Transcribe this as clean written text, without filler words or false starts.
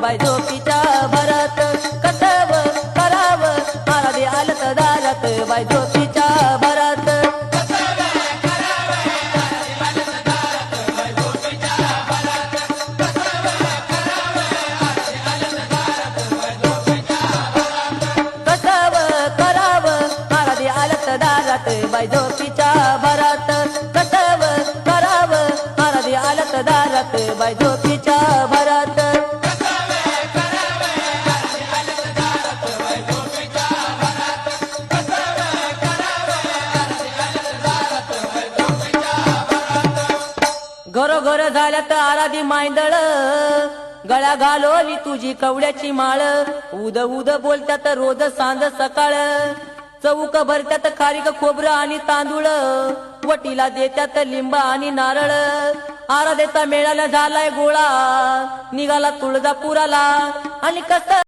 बाई झोपीच्या भरात कसव कराव आराधी आलत दारात बाई झोपीच्या भरात कसव कराव आराधी आलत दारात बाई झोपीच्या भरात कसव कराव आराधी आलत दारात बाई झोपीच्या भरात घरोघर झाल्यात आराधी मायंदळ गळा घालोली तुझी कवड्याची माळ उद उद बोलत्यात रोज सांज सकाळ चौक भरत्यात खारीक खोबरं आणि तांदूळ वटीला देत्यात लिंब आणि नारळ आराधेचा मेळाला झालाय गोळा निघाला तुळजापुराला आणि कस